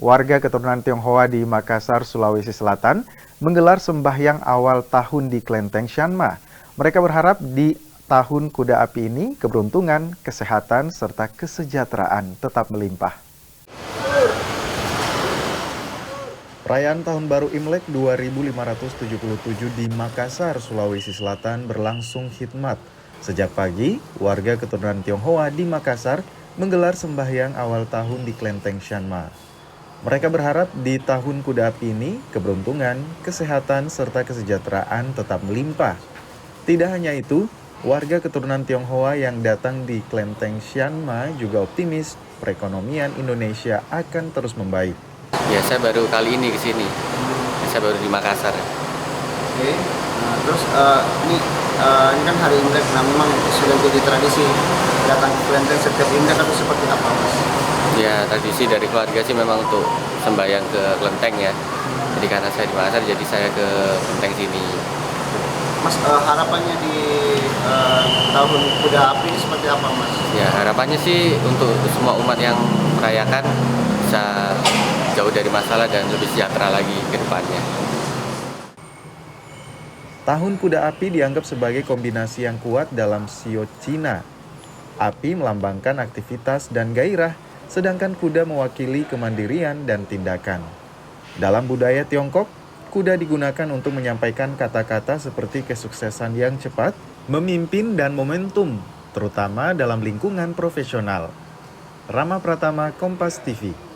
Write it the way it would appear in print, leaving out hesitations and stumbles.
Warga keturunan Tionghoa di Makassar, Sulawesi Selatan menggelar sembahyang awal tahun di Klenteng Shanma. Mereka berharap di tahun kuda api ini keberuntungan, kesehatan, serta kesejahteraan tetap melimpah. Perayaan Tahun Baru Imlek 2577 di Makassar, Sulawesi Selatan berlangsung khidmat. Sejak pagi, warga keturunan Tionghoa di Makassar menggelar sembahyang awal tahun di Klenteng Shanma. Mereka berharap di tahun kuda api ini, keberuntungan, kesehatan, serta kesejahteraan tetap melimpah. Tidak hanya itu, warga keturunan Tionghoa yang datang di Klenteng Shanma juga optimis perekonomian Indonesia akan terus membaik. Ya, saya baru kali ini ke sini. Saya baru di Makassar. Oke, nah, terus ini kan hari Imlek, nah memang sudah jadi tradisi datang ke Klenteng setiap Imlek atau seperti apa, Mas? Ya, tradisi dari keluarga sih memang untuk sembahyang ke Klenteng ya. Jadi karena saya di Makassar, jadi saya ke Klenteng sini. Mas, harapannya di tahun kuda api ini seperti apa, Mas? Ya, harapannya sih untuk semua umat yang merayakan bisa jauh dari masalah dan lebih sejahtera lagi ke depannya. Tahun kuda api dianggap sebagai kombinasi yang kuat dalam sio Cina. Api melambangkan aktivitas dan gairah, sedangkan kuda mewakili kemandirian dan tindakan. Dalam budaya Tiongkok, kuda digunakan untuk menyampaikan kata-kata seperti kesuksesan yang cepat, memimpin, dan momentum, terutama dalam lingkungan profesional. Rama Pratama, Kompas TV.